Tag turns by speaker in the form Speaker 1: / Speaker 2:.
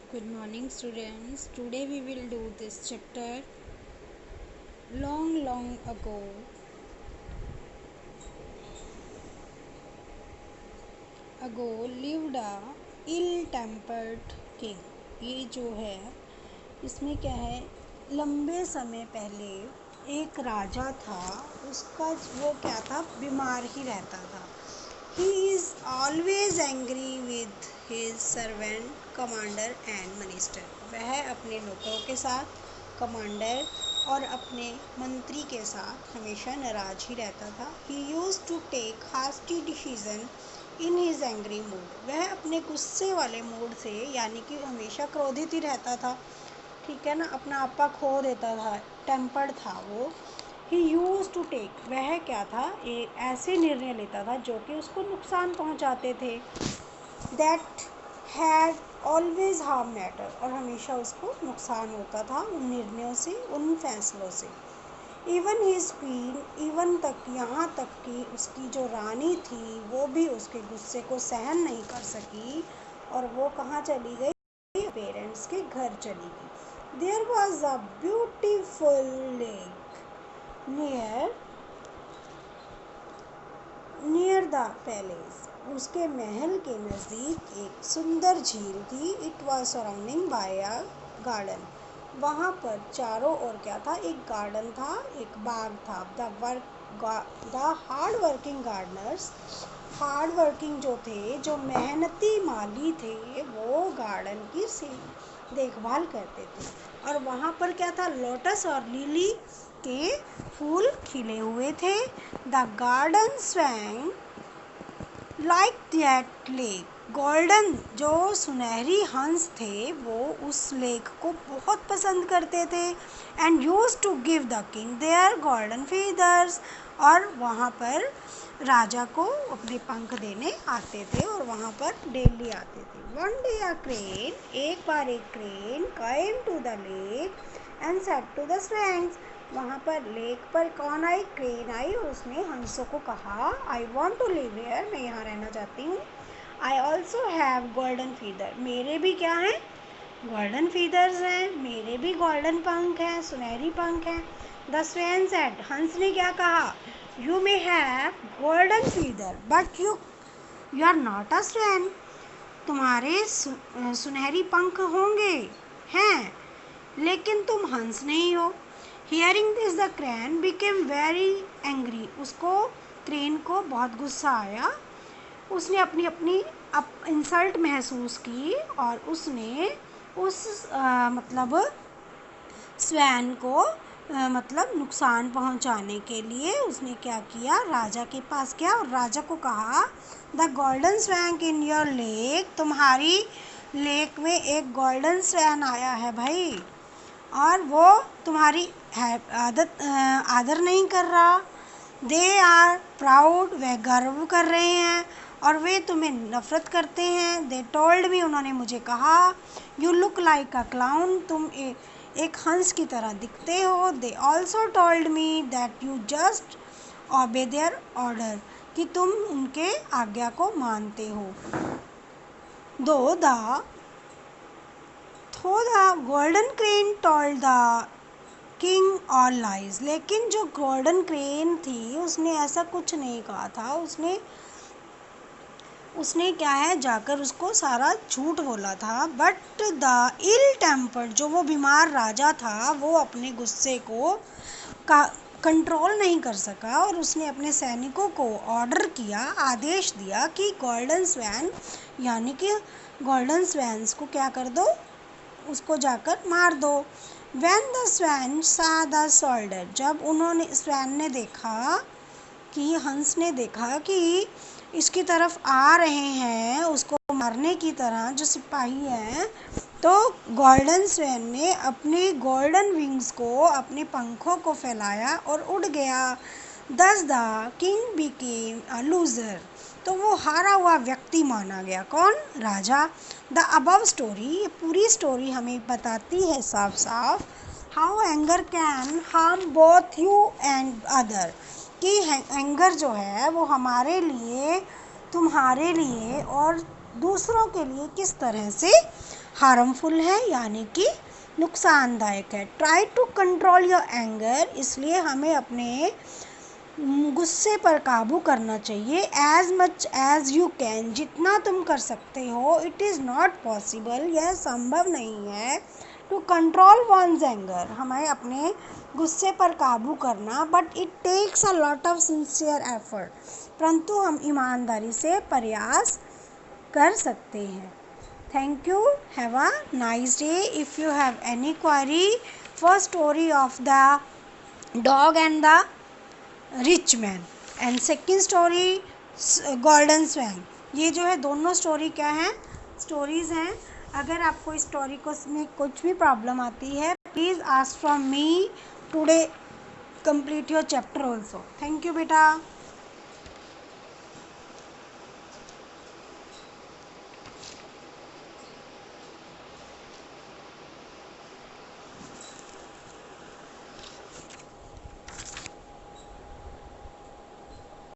Speaker 1: Good morning, students. Today we will do this chapter. Long, long ago lived a ill-tempered king. ये जो है इसमें क्या है, लंबे समय पहले एक राजा था. उसका वो क्या था, बीमार ही रहता था. He is always angry with his servant, commander and minister. वह अपने नौकरों के साथ, कमांडर और अपने मंत्री के साथ हमेशा नाराज ही रहता था. He used to take hasty decision in his angry mood. वह अपने गुस्से वाले मूड से, यानी कि हमेशा क्रोधित ही रहता था, ठीक है ना, अपना आपा खो देता था, टेम्पर्ड था वो. ही यूज टू टेक, वह क्या था, एक ऐसे निर्णय लेता था जो कि उसको नुकसान पहुंचाते थे. That had always harm matter, और हमेशा उसको नुकसान होता था उन निर्णयों से, उन फैसलों से. इवन हिज क्वीन, इवन तक, यहाँ तक कि उसकी जो रानी थी वो भी उसके गुस्से को सहन नहीं कर सकी और वो कहाँ चली गई, पेरेंट्स के घर चली गई. There was a beautiful lake near the palace. उसके महल के नज़दीक एक सुंदर झील थी. It was surrounding by a garden. वहाँ पर चारों ओर क्या था, एक गार्डन था, एक बाग था. The hard working Gardner's, hard working जो थे, जो मेहनती माली थे, वो गार्डन की देखभाल करते थे. और वहाँ पर क्या था, लोटस और लिली के फूल खिले हुए थे. The garden swing like that lake. Golden, जो सुनहरी हंस थे, वो उस लेक को बहुत पसंद करते थे. And use to give the king their golden feathers. और वहाँ पर राजा को अपने पंख देने आते थे और वहाँ पर डेली आते थे. वन डे अ क्रेन, एक बार एक crane came to the lake and said to the swans. वहाँ पर लेक पर कौन आई, क्रेन आई, और उसने हंसों को कहा, I want to live here, मैं यहाँ रहना चाहती हूँ. I also have golden feather, मेरे भी क्या हैं, गोल्डन फीदर्स हैं, मेरे भी गोल्डन पंख हैं, सुनहरी पंख हैं. द स्वैन सेड, हंस ने क्या कहा, you may have golden feather but you are not a swan. तुम्हारे सुनहरी पंख होंगे, हैं, लेकिन तुम हंस नहीं हो. Hearing this the crane became very angry. उसको, क्रेन को बहुत गुस्सा आया. उसने अपनी अपनी इंसल्ट महसूस की और उसने उस मतलब स्वैन को मतलब नुकसान पहुंचाने के लिए उसने क्या किया, राजा के पास गया और राजा को कहा, the golden swan in your lake, तुम्हारी लेक में एक गोल्डन स्वैन आया है भाई, और वो तुम्हारी आदर नहीं कर रहा. दे आर प्राउड, वह गर्व कर रहे हैं, और वे तुम्हें नफरत करते हैं. दे टोल्ड मी, उन्होंने मुझे कहा, you look like a clown, तुम एक हंस की तरह दिखते हो. They also told me that you just ओबे देयर ऑर्डर, कि तुम उनके आज्ञा को मानते हो. दो the golden crane told the king all lies, लेकिन जो गोल्डन क्रेन थी उसने ऐसा कुछ नहीं कहा था. उसने क्या है, जाकर उसको सारा झूठ बोला था. बट द इल टेम्पर्ड, जो वो बीमार राजा था, वो अपने गुस्से को कंट्रोल नहीं कर सका और उसने अपने सैनिकों को ऑर्डर किया, आदेश दिया कि गोल्डन स्वैन, यानी कि गोल्डन स्वैन्स को क्या कर दो, उसको जाकर मार दो. When the swan saw the soldier, जब उन्होंने, स्वैन ने देखा कि, हंस ने देखा कि इसकी तरफ आ रहे हैं उसको मारने की तरह जो सिपाही हैं, तो गोल्डन स्वैन ने अपने गोल्डन विंग्स को, अपने पंखों को फैलाया और उड़ गया. Thus the king became a loser, तो वो हारा हुआ व्यक्ति माना गया. कौन, राजा. द अबव स्टोरी, ये पूरी स्टोरी हमें बताती है साफ साफ, how anger can harm both you and other, कि एंगर जो है वो हमारे लिए, तुम्हारे लिए और दूसरों के लिए किस तरह से हार्मफुल है, यानी कि नुकसानदायक है। Try to control your anger, इसलिए हमें अपने गुस्से पर काबू करना चाहिए। As much as you can, जितना तुम कर सकते हो। इट इज़ नॉट पॉसिबल, यह संभव नहीं है। टू कंट्रोल वंस एंगर, हमें अपने गुस्से पर काबू करना। But it takes a lot of sincere effort, परंतु हम ईमानदारी से प्रयास कर सकते हैं। Thank you, have a nice day. If you have any query, first story of the dog and the rich man and second story golden swan, ये जो है दोनों स्टोरी क्या हैं, स्टोरीज़ हैं। अगर आपको इस स्टोरी को में कुछ भी प्रॉब्लम आती है, please ask from me today, complete your chapter also. Thank you बेटा।